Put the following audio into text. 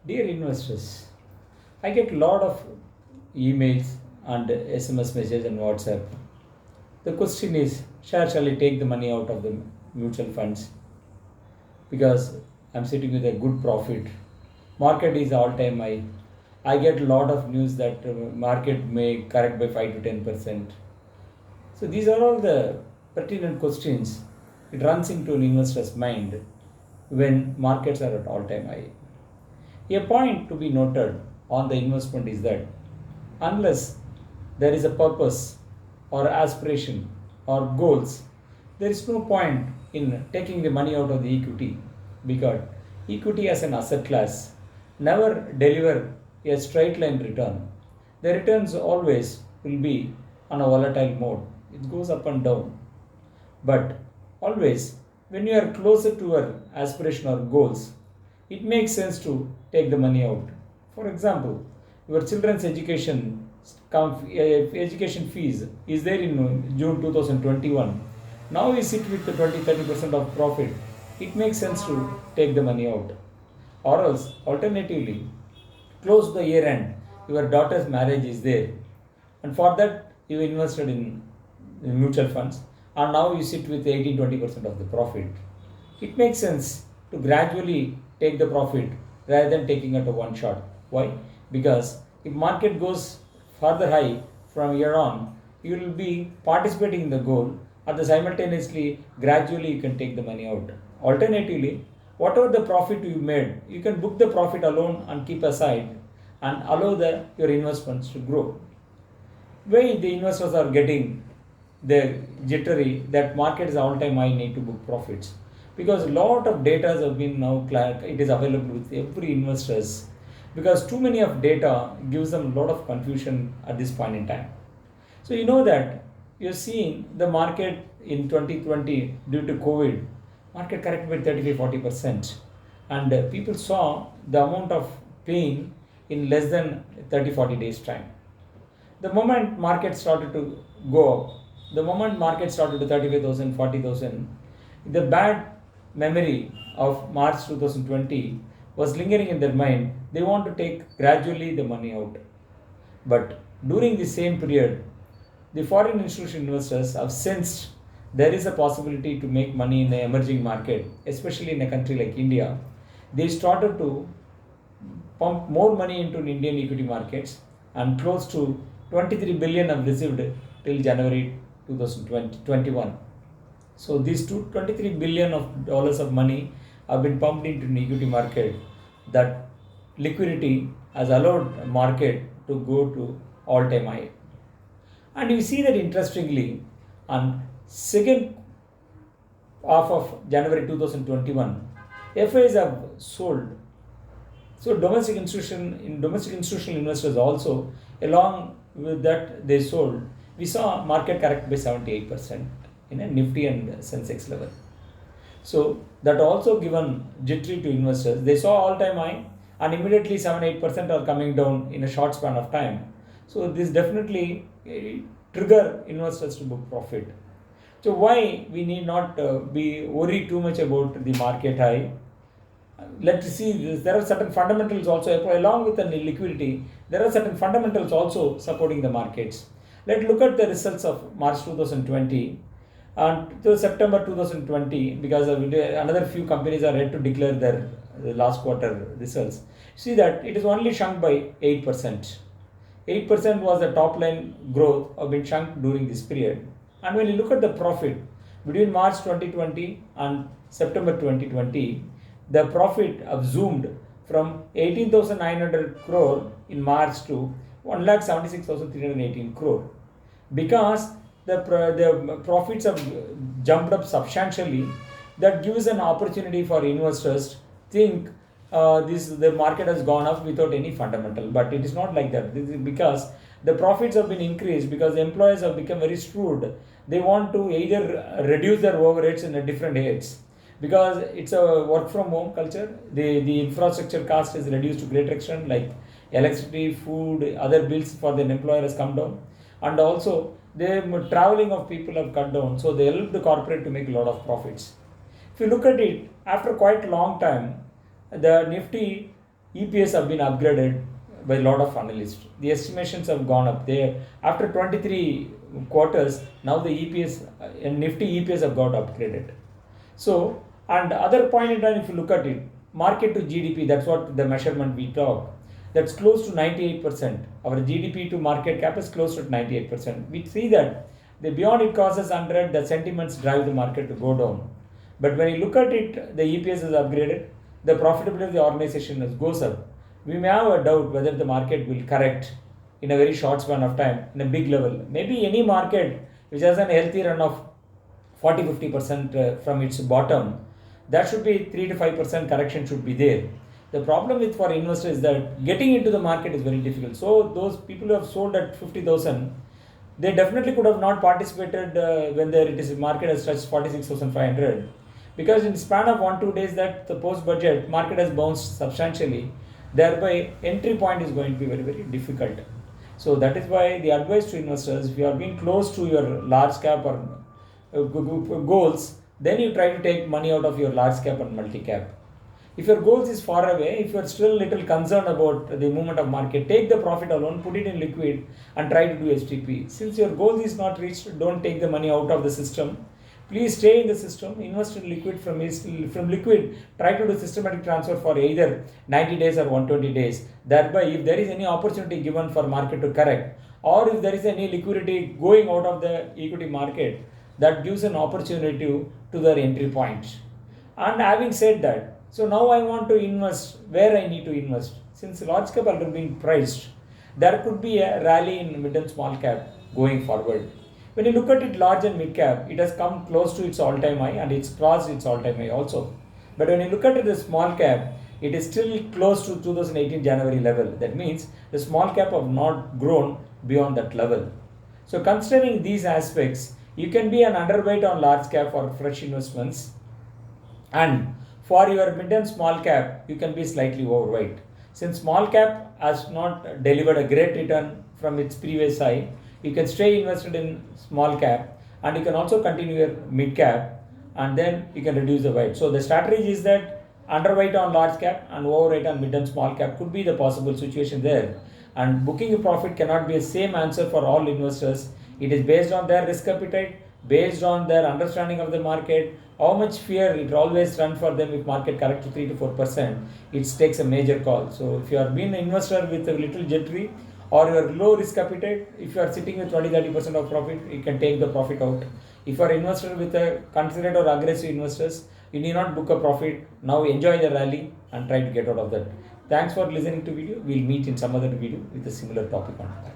Dear investors, I get a lot of emails and SMS messages and WhatsApp. The question is, shall I take the money out of the mutual funds because I'm sitting with a good profit. Market is all time high. I get a lot of news that market may correct by 5 to 10%. So these are all the pertinent questions. It runs into an investor's mind when markets are at all time high. A point to be noted on the investment is that unless there is a purpose or aspiration or goals, there is no point in taking the money out of the equity because equity as an asset class never deliver a straight line return. The returns always will be on a volatile mode. It goes up and down. But always, when you are closer to your aspiration or goals, it makes sense to take the money out. For example, your children's education fees is there in June 2021. Now you sit with the 20-30% of profit. It makes sense to take the money out. Or else, alternatively, close the year end, your daughter's marriage is there, and for that you invested in mutual funds, and now you sit with 18-20% of the profit. It makes sense to gradually take the profit rather than taking it at one shot. Why? Because if market goes further high from here on, you will be participating in the goal. At the simultaneously, gradually you can take the money out. Alternatively, whatever the profit you made, you can book the profit alone and keep aside and allow your investments to grow. Why the investors are getting the jittery that market is all time high, need to book profits? Because a lot of data have been now it is available with every investors, because too many of data gives them a lot of confusion at this point in time. So you know that you're seeing the market in 2020 due to COVID, market corrected by 35-40%, and people saw the amount of pain in less than 30-40 days time. The moment market started to go up, the moment market started to 35,000, 40,000, the bad memory of March 2020 was lingering in their mind. They want to take gradually the money out. But during the same period, the foreign institutional investors have sensed there is a possibility to make money in the emerging market, especially in a country like India. They started to pump more money into Indian equity markets, and close to 23 billion have received till January 2021. So these 23 billion of dollars of money have been pumped into an equity market. That liquidity has allowed market to go to all-time high. And you see that interestingly, on second half of January 2021, FIs have sold. So domestic institutional investors also, along with that they sold. We saw market correct by 78% in a Nifty and Sensex level. So that also given jittery to investors. They saw all-time high and immediately 7-8% are coming down in a short span of time. So this definitely trigger investors to book profit. So why we need not be worried too much about the market high? Let's see this. There are certain fundamentals also along with the liquidity. There are certain fundamentals also supporting the markets. Let's look at the results of March 2020 and to September 2020, because another few companies are yet to declare their last quarter results. See that it is only shrunk by 8%. 8% was the top line growth of been shrunk during this period. And when you look at the profit between March 2020 and September 2020, the profit have zoomed from 18,900 crore in March to 1,76,318 crore, because the profits have jumped up substantially. That gives an opportunity for investors think the market has gone up without any fundamental, but it is not like that. This is because the profits have been increased because the employees have become very shrewd. They want to either reduce their overheads in a different heads, because it's a work from home culture. The infrastructure cost is reduced to greater extent, like electricity, food, other bills for the employer has come down, and also the traveling of people have cut down. So they help the corporate to make a lot of profits. If you look at it, after quite a long time, the Nifty EPS have been upgraded by a lot of analysts. The estimations have gone up. They after 23 quarters, now the EPS and Nifty EPS have got upgraded. So, and other point in time, if you look at it, market to GDP, that's what the measurement we talk. That's close to 98%. Our GDP to market cap is close to 98%. We see that the beyond it causes 100, the sentiments drive the market to go down. But when you look at it, the EPS is upgraded, the profitability of the organization goes up. We may have a doubt whether the market will correct in a very short span of time, in a big level. Maybe any market which has a healthy run of 40-50% from its bottom, that should be 3 to 5% correction should be there. The problem with for investors is that getting into the market is very difficult. So those people who have sold at 50,000, they definitely could have not participated when there it is market has touched 46,500, because in span of 1-2 days that the post budget market has bounced substantially, thereby entry point is going to be very difficult. So that is why the advice to investors, if you are being close to your large cap or goals, then you try to take money out of your large cap and multi cap. If your goals is far away, if you are still little concerned about the movement of market, take the profit alone, put it in liquid and try to do STP. Since your goal is not reached, don't take the money out of the system. Please stay in the system, invest in liquid. From liquid, try to do systematic transfer for either 90 days or 120 days. Thereby, if there is any opportunity given for market to correct, or if there is any liquidity going out of the equity market, that gives an opportunity to their entry point. And having said that, so now I want to invest where I need to invest. Since large cap already been priced, there could be a rally in mid and small cap going forward. When you look at it large and mid cap, it has come close to its all-time high and it's crossed its all-time high also. But when you look at it the small cap, it is still close to 2018 January level. That means the small cap have not grown beyond that level. So considering these aspects, you can be an underweight on large cap for fresh investments, and for your mid and small cap, you can be slightly overweight. Since small cap has not delivered a great return from its previous high, you can stay invested in small cap and you can also continue your mid cap, and then you can reduce the weight. So the strategy is that underweight on large cap and overweight on mid and small cap could be the possible situation there. And booking a profit cannot be the same answer for all investors. It is based on their risk appetite, based on their understanding of the market, how much fear it always run for them if market correct to 3 to 4%. It takes a major call. So if you are being an investor with a little jittery or your low risk appetite, if you are sitting with 20-30% of profit, you can take the profit out. If you are investor with a considerate or aggressive investors, you need not book a profit. Now enjoy the rally and try to get out of that. Thanks for listening to video. We'll meet in some other video with a similar topic on that.